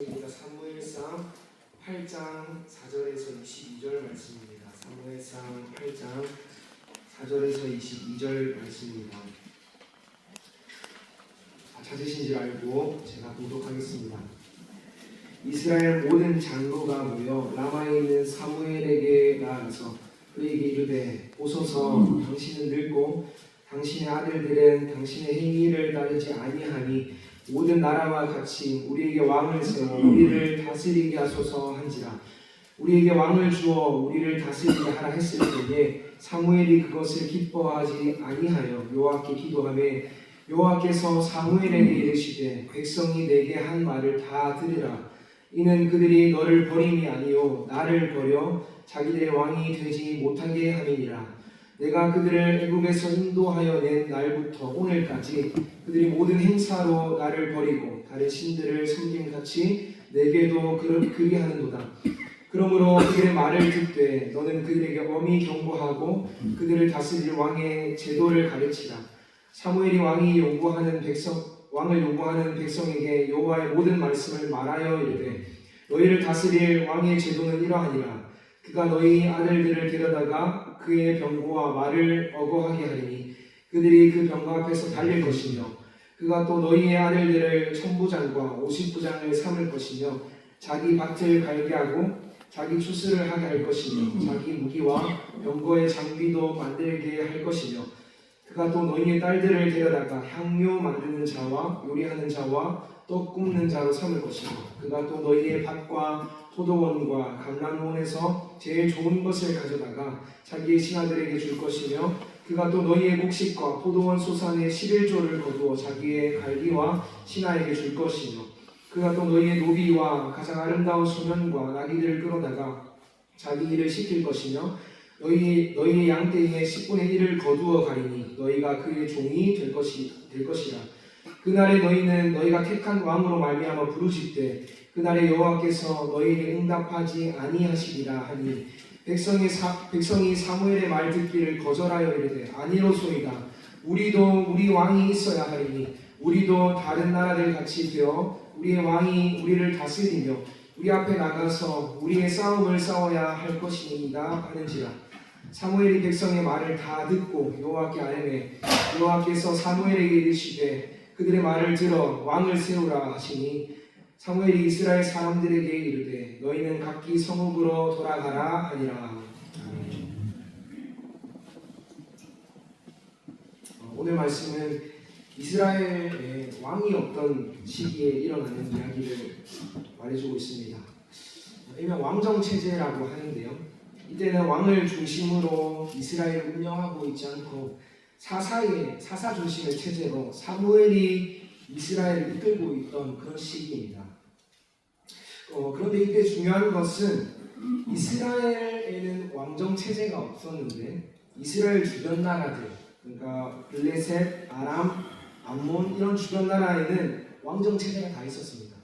사무엘상 8장 4절에서 22절 말씀입니다. 사무엘상 8장 4절에서 22절 말씀입니다. 찾으신 줄 알고 제가 봉독하겠습니다. 이스라엘 모든 장로가 모여 라마에 있는 사무엘에게 나아가서 그에게 이르되 보소서 당신은 늙고 당신의 아들들은 당신의 행위를 따르지 아니하니 모든 나라와 같이 우리에게 왕을 세워 우리를 다스리게 하소서 한지라. 우리에게 왕을 주어 우리를 다스리게 하라 했을 때에 사무엘이 그것을 기뻐하지 아니하여 여호와께 기도하매 여호와께서 사무엘에게 이르시되 백성이 내게 한 말을 다 들으라. 이는 그들이 너를 버림이 아니요 나를 버려 자기들의 왕이 되지 못하게 함이니라. 내가 그들을 애굽에서 인도하여 낸 날부터 오늘까지 그들이 모든 행사로 나를 버리고 다른 신들을 섬김같이 내게도 그리하는도다. 그러므로 그들의 말을 듣되 너는 그들에게 엄히 경고하고 그들을 다스릴 왕의 제도를 가르치라. 사무엘이 왕을 요구하는 백성에게 여호와의 모든 말씀을 말하여 이르되 너희를 다스릴 왕의 제도는 이러하니라. 그가 너희 아들들을 데려다가 그의 병거와 말을 어거하게 하리니 그들이 그 병거 앞에서 달릴 것이며 그가 또 너희의 아들들을 천부장과 오십부장을 삼을 것이며 자기 밭을 갈게 하고 자기 추수를 하게 할 것이며 자기 무기와 병거의 장비도 만들게 할 것이며 그가 또 너희의 딸들을 데려다가 향료 만드는 자와 요리하는 자와 떡 굽는 자로 삼을 것이며 그가 또 너희의 밭과 포도원과 감람원에서 제일 좋은 것을 가져다가 자기의 신하들에게 줄 것이며 그가 또 너희의 곡식과 포도원 소산의 11조를 거두어 자기의 갈기와 신하에게 줄 것이며 그가 또 너희의 노비와 가장 아름다운 소년과 나귀들을 끌어다가 자기 일을 시킬 것이며 너희의 양떼의 10분의 1을 거두어 가리니 너희가 그의 종이 될 것이라. 그날에 너희는 너희가 택한 왕으로 말미암아 부르짖되 그날에 여호와께서 너희에게 응답하지 아니하시리라 하니 백성이 사무엘의 말 듣기를 거절하여 이르되 아니로소이다. 우리도 우리 왕이 있어야 하리니 우리도 다른 나라들 같이 되어 우리의 왕이 우리를 다스리며 우리 앞에 나가서 우리의 싸움을 싸워야 할 것이니이다 하는지라. 사무엘이 백성의 말을 다 듣고 여호와께 아뢰매 여호와께서 사무엘에게 이르시되 그들의 말을 들어 왕을 세우라 하시니 사무엘이 이스라엘 사람들에게 이르되 너희는 각기 성읍으로 돌아가라 하니라. 오늘 말씀은 이스라엘의 왕이 없던 시기에 일어나는 이야기를 말해주고 있습니다. 일명 왕정체제라고 하는데요, 이때는 왕을 중심으로 이스라엘을 운영하고 있지 않고 사사 중심의 체제로 사무엘이 이스라엘을 이끌고 있던 그런 시기입니다. 그런데 이때 중요한 것은 이스라엘에는 왕정 체제가 없었는데 이스라엘 주변 나라들, 그러니까 블레셋, 아람, 암몬 이런 주변 나라에는 왕정 체제가 다 있었습니다.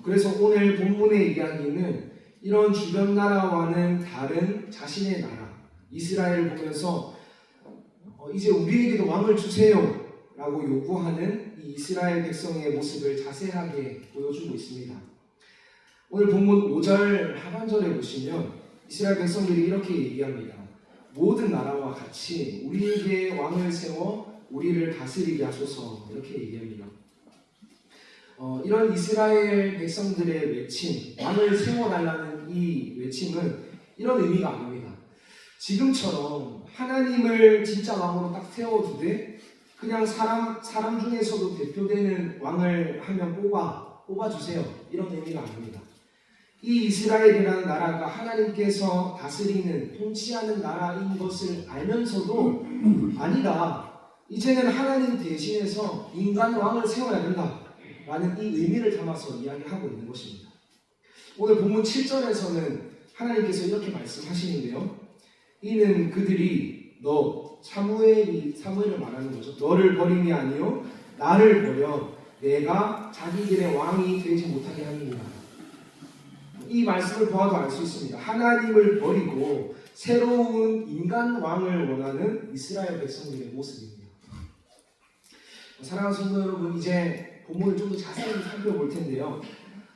그래서 오늘 본문의 이야기는 이런 주변 나라와는 다른 자신의 나라 이스라엘을 보면서 이제 우리에게도 왕을 주세요 라고 요구하는 이 이스라엘 백성의 모습을 자세하게 보여주고 있습니다. 오늘 본문 5절 하반절에 보시면 이스라엘 백성들이 이렇게 얘기합니다. 모든 나라와 같이 우리에게 왕을 세워 우리를 다스리게 하소서, 이렇게 얘기합니다. 이런 이스라엘 백성들의 외침, 왕을 세워달라는 이 외침은 이런 의미가 아닙니다. 지금처럼 하나님을 진짜 왕으로 딱 세워두되 그냥 사람 중에서도 대표되는 왕을 하면 뽑아주세요, 이런 의미가 아닙니다. 이 이스라엘이라는 나라가 하나님께서 다스리는, 통치하는 나라인 것을 알면서도 아니다, 이제는 하나님 대신해서 인간 왕을 세워야 된다 라는 이 의미를 담아서 이야기하고 있는 것입니다. 오늘 본문 7절에서는 하나님께서 이렇게 말씀하시는데요, 이는 그들이 사무엘을 말하는 거죠. 너를 버림이 아니요 나를 버려 내가 자기들의 왕이 되지 못하게 합니다. 이 말씀을 보아도 알 수 있습니다. 하나님을 버리고 새로운 인간 왕을 원하는 이스라엘 백성들의 모습입니다. 사랑하는 성도 여러분, 이제 본문을 좀 더 자세히 살펴볼 텐데요,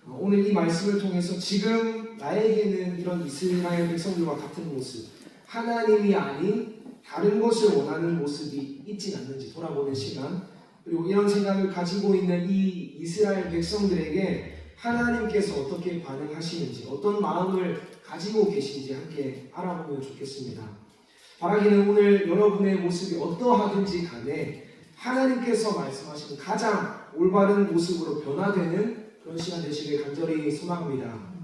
오늘 이 말씀을 통해서 지금 나에게는 이런 이스라엘 백성들과 같은 모습, 하나님이 아닌 다른 것을 원하는 모습이 있지 않는지 돌아보는 시간, 그리고 이런 생각을 가지고 있는 이 이스라엘 백성들에게 하나님께서 어떻게 반응하시는지, 어떤 마음을 가지고 계신지 함께 알아보면 좋겠습니다. 바라기는 오늘 여러분의 모습이 어떠하든지 간에 하나님께서 말씀하시는 가장 올바른 모습으로 변화되는 그런 시간 되시길 간절히 소망합니다.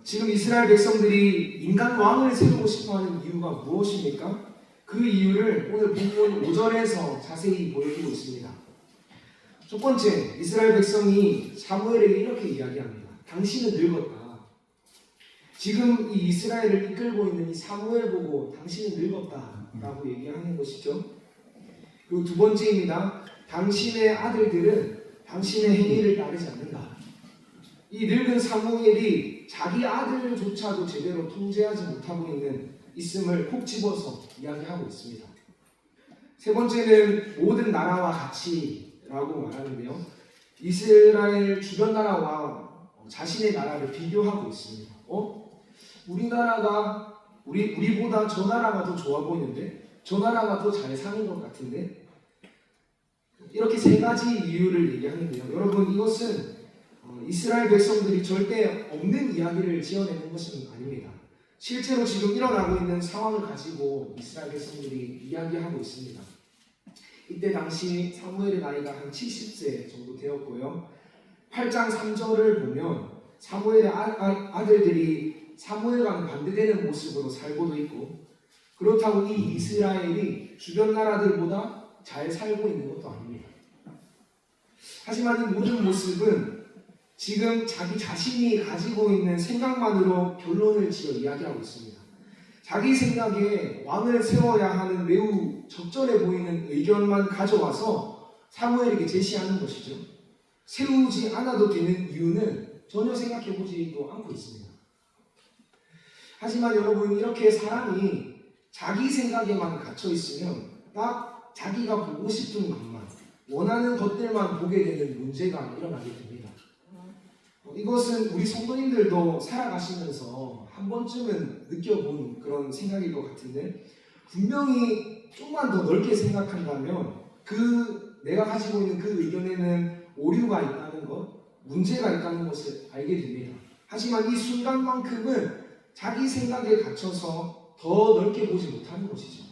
지금 이스라엘 백성들이 인간 왕을 세우고 싶어하는 이유가 무엇입니까? 그 이유를 오늘 본문 5절에서 자세히 보여주고 있습니다. 첫 번째, 이스라엘 백성이 사무엘에게 이렇게 이야기합니다. 당신은 늙었다. 지금 이 이스라엘을 이끌고 있는 이 사무엘 보고 당신은 늙었다 라고 얘기하는 것이죠. 그리고 두 번째입니다. 당신의 아들들은 당신의 행위를 따르지 않는다. 이 늙은 사무엘이 자기 아들조차도 제대로 통제하지 못하고 있음을 콕 집어서 이야기하고 있습니다. 세 번째는 모든 나라와 같이라고 말하는데요. 이스라엘 주변 나라와 자신의 나라를 비교하고 있습니다. 우리나라가 우리보다 저 나라가 더 좋아 보이는데, 저 나라가 더 잘 사는 것 같은데, 이렇게 세 가지 이유를 얘기하는데요. 여러분, 이것은 이스라엘 백성들이 절대 없는 이야기를 지어내는 것은 아닙니다. 실제로 지금 일어나고 있는 상황을 가지고 이스라엘 백성들이 이야기하고 있습니다. 이때 당시 사무엘의 나이가 한 70세 정도 되었고요. 8장 3절을 보면 사무엘의 아들들이 사무엘과는 반대되는 모습으로 살고도 있고, 그렇다고 이 이스라엘이 주변 나라들보다 잘 살고 있는 것도 아닙니다. 하지만 이 모든 모습은 지금 자기 자신이 가지고 있는 생각만으로 결론을 지어 이야기하고 있습니다. 자기 생각에 왕을 세워야 하는 매우 적절해 보이는 의견만 가져와서 사무엘에게 제시하는 것이죠. 세우지 않아도 되는 이유는 전혀 생각해보지도 않고 있습니다. 하지만 여러분, 이렇게 사람이 자기 생각에만 갇혀 있으면 딱 자기가 보고 싶은 것만, 원하는 것들만 보게 되는 문제가 일어나게 됩니다. 이것은 우리 성도님들도 살아가시면서 한 번쯤은 느껴본 그런 생각일 것 같은데, 분명히 좀만 더 넓게 생각한다면 내가 가지고 있는 그 의견에는 오류가 있다는 것, 문제가 있다는 것을 알게 됩니다. 하지만 이 순간만큼은 자기 생각에 갇혀서 더 넓게 보지 못하는 것이죠.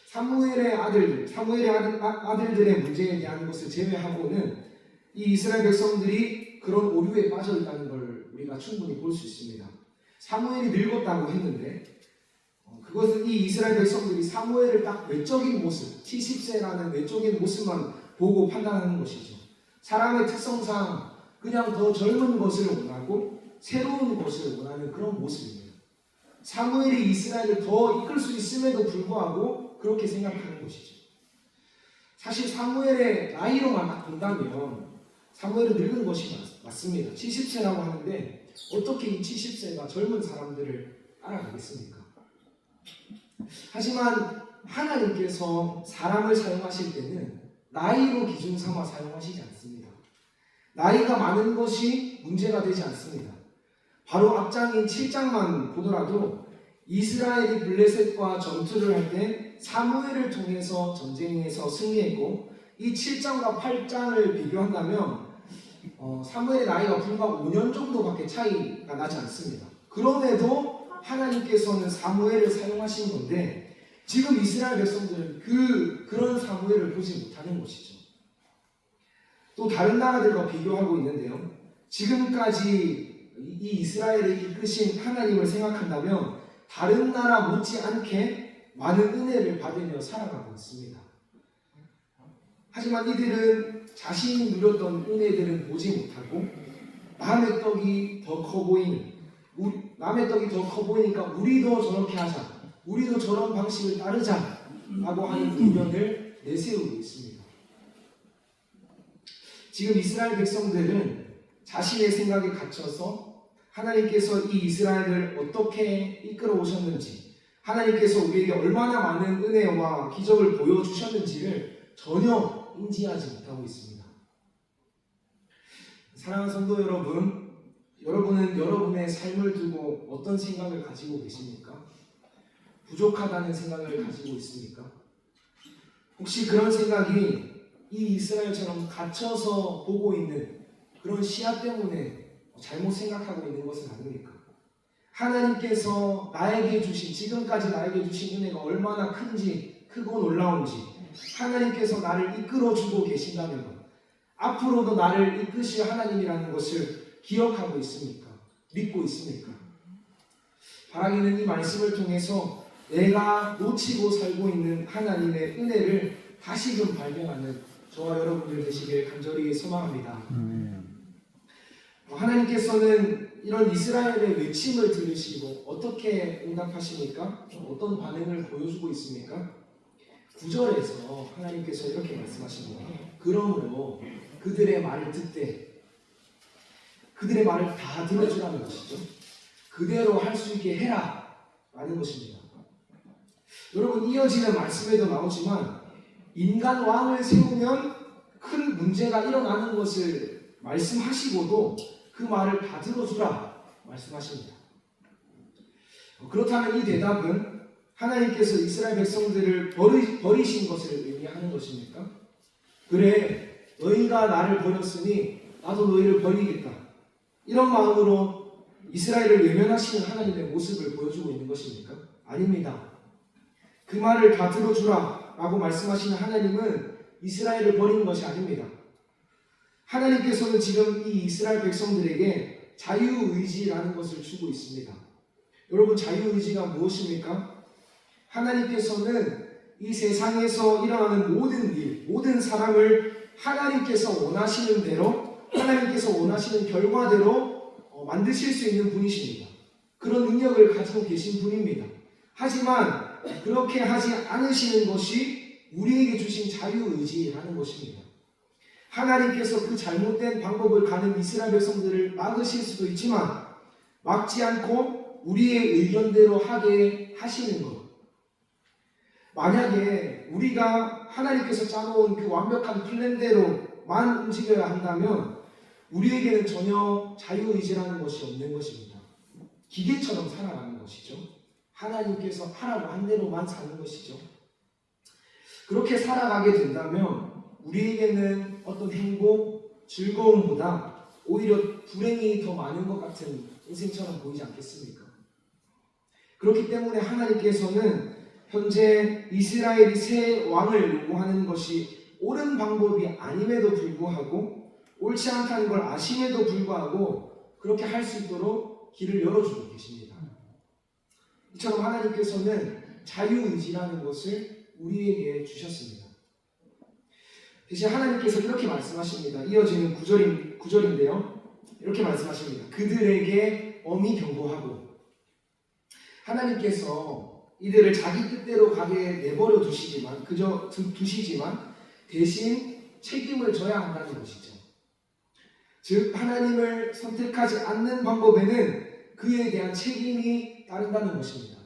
사무엘의 아들들의 문제에 대한 것을 제외하고는 이 이스라엘 백성들이 그런 오류에 빠져 있다는 걸 우리가 충분히 볼 수 있습니다. 사무엘이 늙었다고 했는데, 그것은 이 이스라엘 백성들이 사무엘을 딱 외적인 모습, 70세라는 외적인 모습만 보고 판단하는 것이죠. 사람의 특성상 그냥 더 젊은 것을 원하고 새로운 것을 원하는 그런 모습입니다. 사무엘이 이스라엘을 더 이끌 수 있음에도 불구하고 그렇게 생각하는 것이죠. 사실 사무엘의 나이로만 딱 본다면 사무엘은 늙은 것이 맞습니다. 70세라고 하는데 어떻게 이 70세가 젊은 사람들을 따라가겠습니까? 하지만 하나님께서 사람을 사용하실 때는 나이로 기준 삼아 사용하시지 않습니다. 나이가 많은 것이 문제가 되지 않습니다. 바로 앞장인 7장만 보더라도 이스라엘이 블레셋과 전투를 할 때 사무엘을 통해서 전쟁에서 승리했고, 이 7장과 8장을 비교한다면 사무엘의 나이가 불과 5년 정도밖에 차이가 나지 않습니다. 그럼에도 하나님께서는 사무엘을 사용하신 건데, 지금 이스라엘 백성들은 그런 사무엘을 보지 못하는 것이죠. 또 다른 나라들과 비교하고 있는데요. 지금까지 이 이스라엘을 이끄신 하나님을 생각한다면 다른 나라 못지않게 많은 은혜를 받으며 살아가고 있습니다. 하지만 이들은 자신이 누렸던 은혜들은 보지 못하고 남의 떡이 더 커 보이니까 우리도 저렇게 하자, 우리도 저런 방식을 따르자 라고 하는 의견을 내세우고 있습니다. 지금 이스라엘 백성들은 자신의 생각에 갇혀서 하나님께서 이 이스라엘을 어떻게 이끌어 오셨는지, 하나님께서 우리에게 얼마나 많은 은혜와 기적을 보여주셨는지를 전혀 인지하지 못하고 있습니다. 사랑하는 성도 여러분, 여러분은 여러분의 삶을 두고 어떤 생각을 가지고 계십니까? 부족하다는 생각을 가지고 있습니까? 혹시 그런 생각이 이 이스라엘처럼 갇혀서 보고 있는 그런 시야 때문에 잘못 생각하고 있는 것은 아닙니까? 하나님께서 나에게 주신, 지금까지 나에게 주신 은혜가 얼마나 크고 놀라운지, 하나님께서 나를 이끌어주고 계신다면 앞으로도 나를 이끄실 하나님이라는 것을 기억하고 있습니까? 믿고 있습니까? 바라기는 이 말씀을 통해서 내가 놓치고 살고 있는 하나님의 은혜를 다시금 발견하는 저와 여러분들 되시길 간절히 소망합니다. 하나님께서는 이런 이스라엘의 외침을 들으시고 어떻게 응답하십니까? 어떤 반응을 보여주고 있습니까? 9절에서 하나님께서 이렇게 말씀하십니다. 그러므로 그들의 말을 듣되, 그들의 말을 다 들어주라는 것이죠. 그대로 할 수 있게 해라 라는 것입니다. 여러분, 이어지는 말씀에도 나오지만 인간 왕을 세우면 큰 문제가 일어나는 것을 말씀하시고도 그 말을 다 들어주라 말씀하십니다. 그렇다면 이 대답은 하나님께서 이스라엘 백성들을 버리신 것을 의미하는 것입니까? 그래, 너희가 나를 버렸으니 나도 너희를 버리겠다, 이런 마음으로 이스라엘을 외면하시는 하나님의 모습을 보여주고 있는 것입니까? 아닙니다. 그 말을 다 들어주라 라고 말씀하시는 하나님은 이스라엘을 버리는 것이 아닙니다. 하나님께서는 지금 이 이스라엘 백성들에게 자유의지라는 것을 주고 있습니다. 여러분, 자유의지가 무엇입니까? 하나님께서는 이 세상에서 일어나는 모든 일, 모든 사람을 하나님께서 원하시는 대로, 하나님께서 원하시는 결과대로 만드실 수 있는 분이십니다. 그런 능력을 가지고 계신 분입니다. 하지만 그렇게 하지 않으시는 것이 우리에게 주신 자유의지라는 것입니다. 하나님께서 그 잘못된 방법을 가는 이스라엘 백성들을 막으실 수도 있지만 막지 않고 우리의 의견대로 하게 하시는 것. 만약에 우리가 하나님께서 짜놓은 그 완벽한 플랜대로만 움직여야 한다면 우리에게는 전혀 자유의지라는 것이 없는 것입니다. 기계처럼 살아가는 것이죠. 하나님께서 하라고 한 대로만 사는 것이죠. 그렇게 살아가게 된다면 우리에게는 어떤 행복, 즐거움보다 오히려 불행이 더 많은 것 같은 인생처럼 보이지 않겠습니까? 그렇기 때문에 하나님께서는 현재 이스라엘이 새 왕을 요구하는 것이 옳은 방법이 아님에도 불구하고, 옳지 않다는 걸 아심에도 불구하고 그렇게 할 수 있도록 길을 열어주고 계십니다. 이처럼 하나님께서는 자유의지라는 것을 우리에게 주셨습니다. 대신 하나님께서 이렇게 말씀하십니다. 이어지는 9절인데요. 이렇게 말씀하십니다. 그들에게 엄히 경고하고. 하나님께서 이들을 자기 뜻대로 가게 내버려 두시지만 대신 책임을 져야 한다는 것이죠. 즉, 하나님을 선택하지 않는 방법에는 그에 대한 책임이 따른다는 것입니다.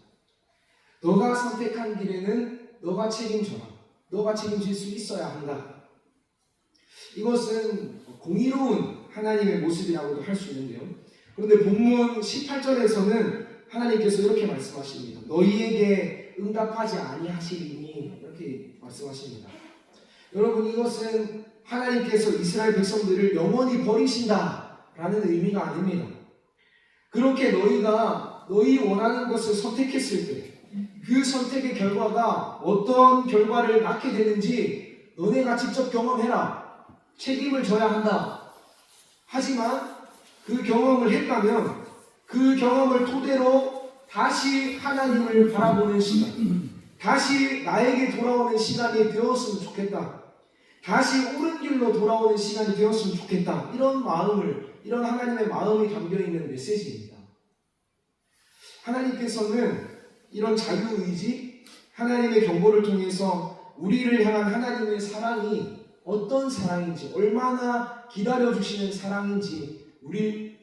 너가 선택한 길에는 너가 책임져라. 너가 책임질 수 있어야 한다. 이것은 공의로운 하나님의 모습이라고도 할 수 있는데요. 그런데 본문 18절에서는 하나님께서 이렇게 말씀하십니다. 너희에게 응답하지 아니하시리니, 이렇게 말씀하십니다. 여러분, 이것은 하나님께서 이스라엘 백성들을 영원히 버리신다라는 의미가 아닙니다. 그렇게 너희가 너희 원하는 것을 선택했을 때 그 선택의 결과가 어떤 결과를 낳게 되는지 너네가 직접 경험해라. 책임을 져야 한다. 하지만 그 경험을 했다면 그 경험을 토대로 다시 하나님을 바라보는 시간, 다시 나에게 돌아오는 시간이 되었으면 좋겠다. 다시 옳은 길로 돌아오는 시간이 되었으면 좋겠다. 이런 하나님의 마음이 담겨있는 메시지입니다. 하나님께서는 이런 자유의지, 하나님의 경고를 통해서 우리를 향한 하나님의 사랑이 어떤 사랑인지, 얼마나 기다려주시는 사랑인지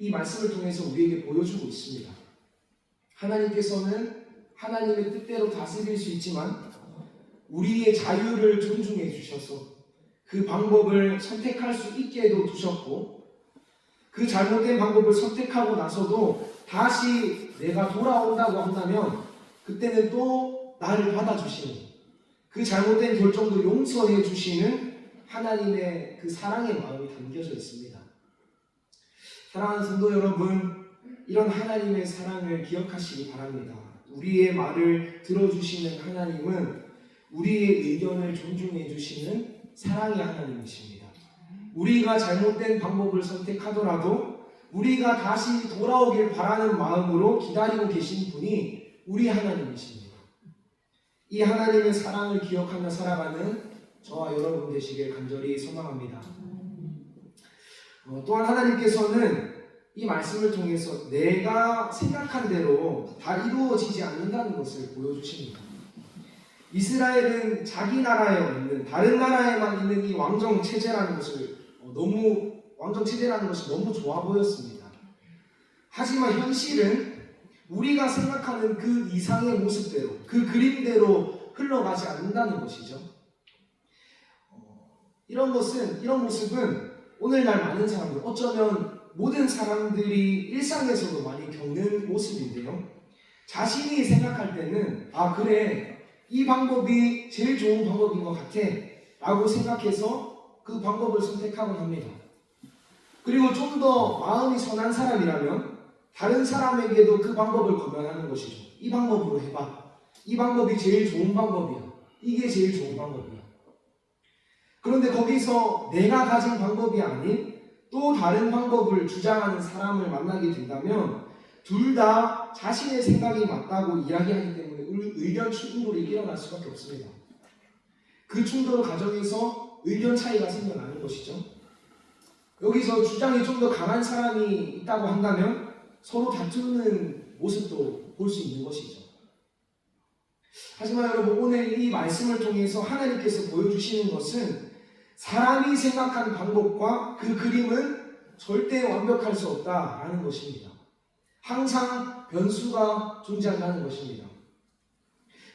이 말씀을 통해서 우리에게 보여주고 있습니다. 하나님께서는 하나님의 뜻대로 다스릴 수 있지만 우리의 자유를 존중해 주셔서 그 방법을 선택할 수 있게도 두셨고, 그 잘못된 방법을 선택하고 나서도 다시 내가 돌아온다고 한다면 그때는 또 나를 받아주시는, 그 잘못된 결정도 용서해 주시는 하나님의 그 사랑의 마음이 담겨져 있습니다. 사랑하는 성도 여러분, 이런 하나님의 사랑을 기억하시기 바랍니다. 우리의 말을 들어주시는 하나님은 우리의 의견을 존중해 주시는 사랑의 하나님이십니다. 우리가 잘못된 방법을 선택하더라도 우리가 다시 돌아오길 바라는 마음으로 기다리고 계신 분이 우리 하나님이십니다. 이 하나님의 사랑을 기억하며 살아가는 저와 여러분 되시길 간절히 소망합니다. 또한 하나님께서는 이 말씀을 통해서 내가 생각한 대로 다 이루어지지 않는다는 것을 보여주십니다. 이스라엘은 자기 나라에 없는, 다른 나라에만 있는 이 왕정 체제라는 것이 너무 좋아 보였습니다. 하지만 현실은 우리가 생각하는 그 이상의 모습대로, 그 그림대로 흘러가지 않는다는 것이죠. 이런 모습은 오늘날 많은 사람들, 어쩌면 모든 사람들이 일상에서도 많이 겪는 모습인데요. 자신이 생각할 때는 그래, 이 방법이 제일 좋은 방법인 것 같아 라고 생각해서 그 방법을 선택하곤 합니다. 그리고 좀 더 마음이 선한 사람이라면 다른 사람에게도 그 방법을 권면하는 것이죠. 이 방법으로 해봐. 이 방법이 제일 좋은 방법이야. 이게 제일 좋은 방법이야. 그런데 거기서 내가 가진 방법이 아닌 또 다른 방법을 주장하는 사람을 만나게 된다면 둘 다 자신의 생각이 맞다고 이야기하기 때문에 의견 충돌이 일어날 수밖에 없습니다. 그 충돌 과정에서 의견 차이가 생겨나는 것이죠. 여기서 주장이 좀 더 강한 사람이 있다고 한다면 서로 다투는 모습도 볼 수 있는 것이죠. 하지만 여러분, 오늘 이 말씀을 통해서 하나님께서 보여주시는 것은 사람이 생각한 방법과 그 그림은 절대 완벽할 수 없다라는 것입니다. 항상 변수가 존재한다는 것입니다.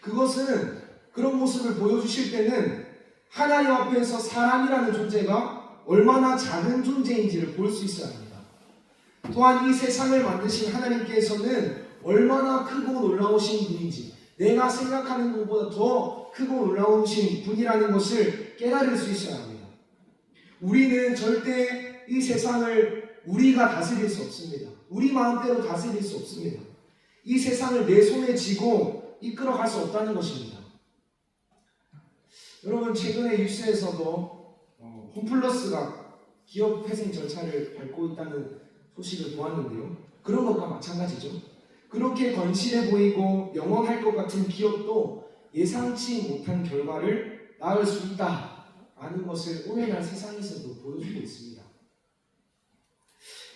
그것은, 그런 모습을 보여주실 때는 하나님 앞에서 사람이라는 존재가 얼마나 작은 존재인지를 볼 수 있어야 합니다. 또한 이 세상을 만드신 하나님께서는 얼마나 크고 놀라우신 분인지, 내가 생각하는 것보다 더 크고 놀라우신 분이라는 것을 깨달을 수 있어야 합니다. 우리는 절대 이 세상을 우리가 다스릴 수 없습니다. 우리 마음대로 다스릴 수 없습니다. 이 세상을 내 손에 쥐고 이끌어갈 수 없다는 것입니다. 여러분, 최근에 뉴스에서도 홈플러스가 기업 회생 절차를 밟고 있다는 소식을 보았는데요. 그런 것과 마찬가지죠. 그렇게 건실해 보이고 영원할 것 같은 기업도 예상치 못한 결과를 낳을 수 있다라는 것을 오늘날 세상에서도 보여주고 있습니다.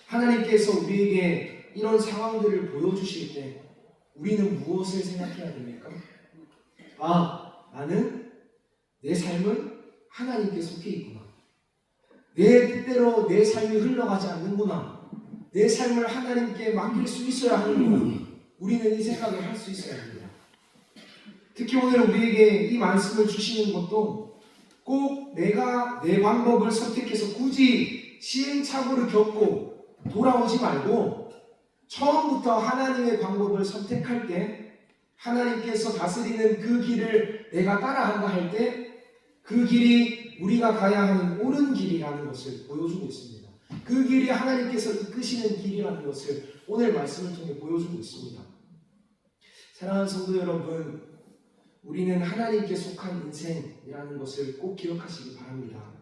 하나님께서 우리에게 이런 상황들을 보여주실 때 우리는 무엇을 생각해야 됩니까? 나는 내 삶은 하나님께 속해 있구나. 내 뜻대로 내 삶이 흘러가지 않는구나. 내 삶을 하나님께 맡길 수 있어야 하는구나. 우리는 이 생각을 할 수 있어야 합니다. 특히 오늘 우리에게 이 말씀을 주시는 것도 꼭 내가 내 방법을 선택해서 굳이 시행착오를 겪고 돌아오지 말고 처음부터 하나님의 방법을 선택할 때 하나님께서 다스리는 그 길을 내가 따라간다 할 때 그 길이 우리가 가야 하는 옳은 길이라는 것을 보여주고 있습니다. 그 길이 하나님께서 이끄시는 길이라는 것을 오늘 말씀을 통해 보여주고 있습니다. 사랑하는 성도 여러분, 우리는 하나님께 속한 인생이라는 것을 꼭 기억하시기 바랍니다.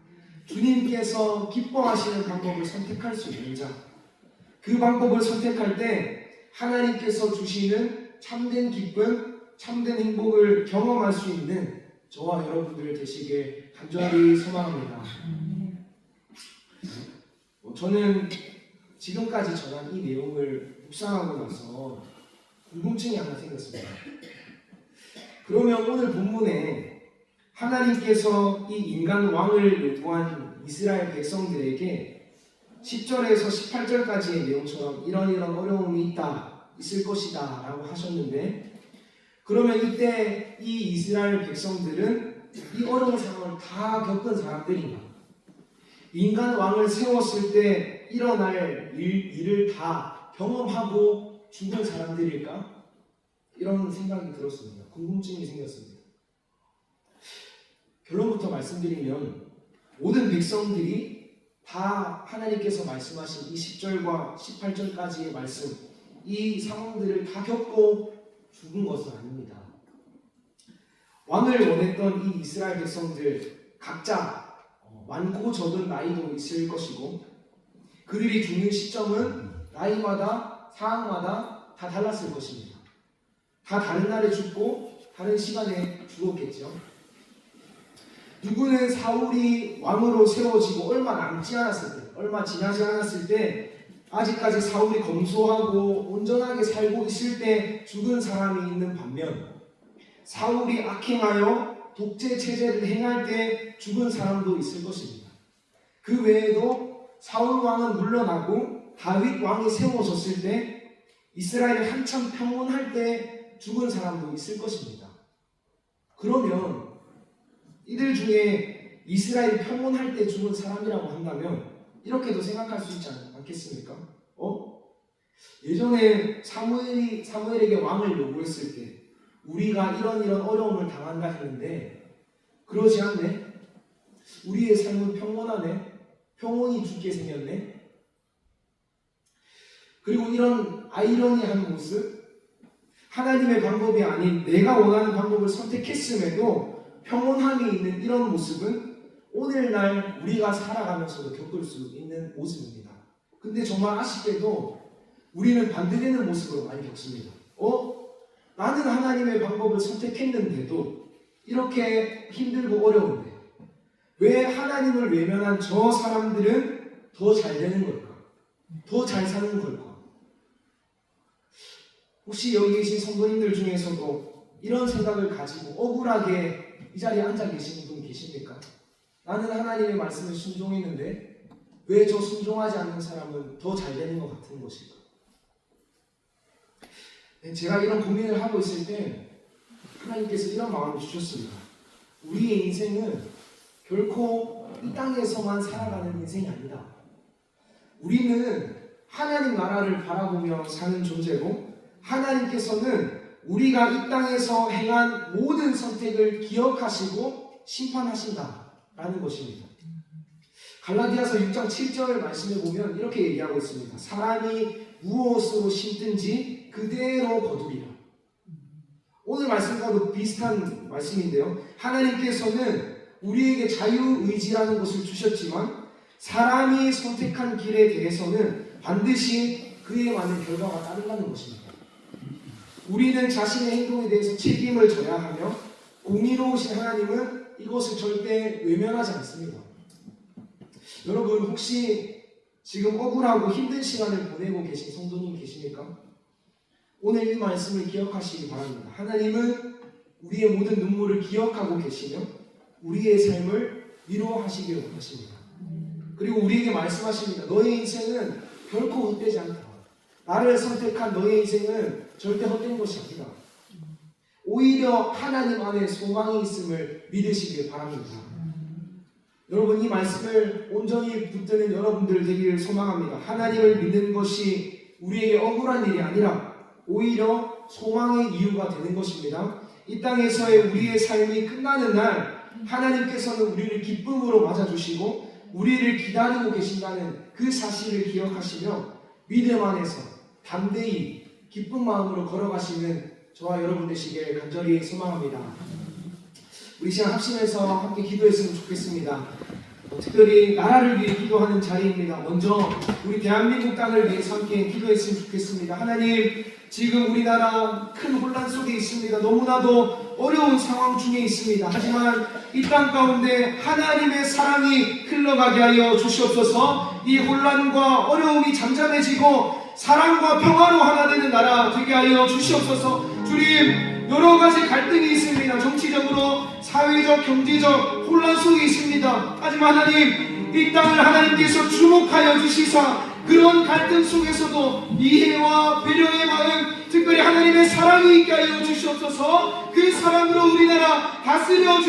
주님께서 기뻐하시는 방법을 선택할 수 있는 자, 그 방법을 선택할 때 하나님께서 주시는 참된 기쁨, 참된 행복을 경험할 수 있는 저와 여러분들 되시길 간절히 소망합니다. 저는 지금까지 전한 이 내용을 묵상하고 나서 궁금증이 하나 생겼습니다. 그러면 오늘 본문에 하나님께서 이 인간 왕을 요구한 이스라엘 백성들에게 10절에서 18절까지의 내용처럼 이런 어려움이 있을 것이다 라고 하셨는데, 그러면 이때 이 이스라엘 백성들은 이 어려운 상황을 다 겪은 사람들인가? 인간 왕을 세웠을 때 앞에 일어날 일을 다 경험하고 죽은 사람들일까? 이런 생각이 들었습니다. 궁금증이 생겼습니다. 결론부터 말씀드리면 모든 백성들이 다 하나님께서 말씀하신 이 10절과 18절까지의 말씀, 이 상황들을 다 겪고 죽은 것은 아닙니다. 왕을 원했던 이 이스라엘 백성들 각자 많고 적은 나이도 있을 것이고 그들이 죽는 시점은 나이마다 상황마다 다 달랐을 것입니다. 다 다른 날에 죽고 다른 시간에 죽었겠죠. 누구는 사울이 왕으로 세워지고 얼마 지나지 않았을 때 아직까지 사울이 검소하고 온전하게 살고 있을 때 죽은 사람이 있는 반면 사울이 악행하여 독재 체제를 행할 때 죽은 사람도 있을 것입니다. 그 외에도 사울 왕은 물러나고 다윗 왕이 세워졌을 때 이스라엘이 한참 평온할 때 죽은 사람도 있을 것입니다. 그러면 이들 중에 이스라엘이 평온할 때 죽은 사람이라고 한다면 이렇게도 생각할 수 있지 않겠습니까? 예전에 사무엘에게 왕을 요구했을 때 우리가 이런 어려움을 당한다 했는데 그러지 않네? 우리의 삶은 평온하네? 평온히 죽게 생겼네? 그리고 이런 아이러니한 모습, 하나님의 방법이 아닌 내가 원하는 방법을 선택했음에도 평온함이 있는 이런 모습은 오늘날 우리가 살아가면서도 겪을 수 있는 모습입니다. 근데 정말 아쉽게도 우리는 반대되는 모습으로 많이 겪습니다. 나는 하나님의 방법을 선택했는데도 이렇게 힘들고 어려운데 왜 하나님을 외면한 저 사람들은 더 잘 되는 걸까? 더 잘 사는 걸까? 혹시 여기 계신 성도님들 중에서도 이런 생각을 가지고 억울하게 이 자리에 앉아 계시는 분 계십니까? 나는 하나님의 말씀을 순종했는데 왜 저 순종하지 않는 사람은 더 잘 되는 것 같은 것일까? 제가 이런 고민을 하고 있을 때 하나님께서 이런 마음을 주셨습니다. 우리의 인생은 결코 이 땅에서만 살아가는 인생이 아니다. 우리는 하나님 나라를 바라보며 사는 존재고 하나님께서는 우리가 이 땅에서 행한 모든 선택을 기억하시고 심판하신다라는 것입니다. 갈라디아서 6장 7절 말씀에 보면 이렇게 얘기하고 있습니다. 사람이 무엇으로 심든지 그대로 거두리라. 오늘 말씀과도 비슷한 말씀인데요. 하나님께서는 우리에게 자유의지라는 것을 주셨지만 사람이 선택한 길에 대해서는 반드시 그에 맞는 결과가 따른다는 것입니다. 우리는 자신의 행동에 대해서 책임을 져야 하며 공의로우신 하나님은 이것을 절대 외면하지 않습니다. 여러분 혹시 지금 억울하고 힘든 시간을 보내고 계신 성도님 계십니까? 오늘 이 말씀을 기억하시기 바랍니다. 하나님은 우리의 모든 눈물을 기억하고 계시며 우리의 삶을 위로하시기를 원하십니다. 그리고 우리에게 말씀하십니다. 너의 인생은 결코 헛되지 않다. 나를 선택한 너의 인생은 절대 헛된 것이 아니다. 오히려 하나님 안에 소망이 있음을 믿으시길 바랍니다. 여러분 이 말씀을 온전히 붙드는 여러분들 되기를 소망합니다. 하나님을 믿는 것이 우리에게 억울한 일이 아니라 오히려 소망의 이유가 되는 것입니다. 이 땅에서의 우리의 삶이 끝나는 날 하나님께서는 우리를 기쁨으로 맞아주시고 우리를 기다리고 계신다는 그 사실을 기억하시며 믿음 안에서 담대히 기쁜 마음으로 걸어가시는 저와 여러분 되시길 간절히 소망합니다. 우리 시간 합심해서 함께 기도했으면 좋겠습니다. 특별히 나라를 위해 기도하는 자리입니다. 먼저 우리 대한민국 땅을 위해서 함께 기도했으면 좋겠습니다. 하나님, 지금 우리나라 큰 혼란 속에 있습니다. 너무나도 어려운 상황 중에 있습니다. 하지만 이 땅 가운데 하나님의 사랑이 흘러가게 하여 주시옵소서. 이 혼란과 어려움이 잠잠해지고 사랑과 평화로 하나 되는 나라 되게 하여 주시옵소서. 주님, 여러 가지 갈등이 있습니다. 정치적으로, 사회적, 경제적 혼란 속에 있습니다. 하지만 하나님, 이 땅을 하나님께서 주목하여 주시사 그런 갈등 속에서도 이해와 배려의 마음, 특별히 하나님의 사랑이 있게 하여 주시옵소서. 그 사랑으로 우리나라 다스려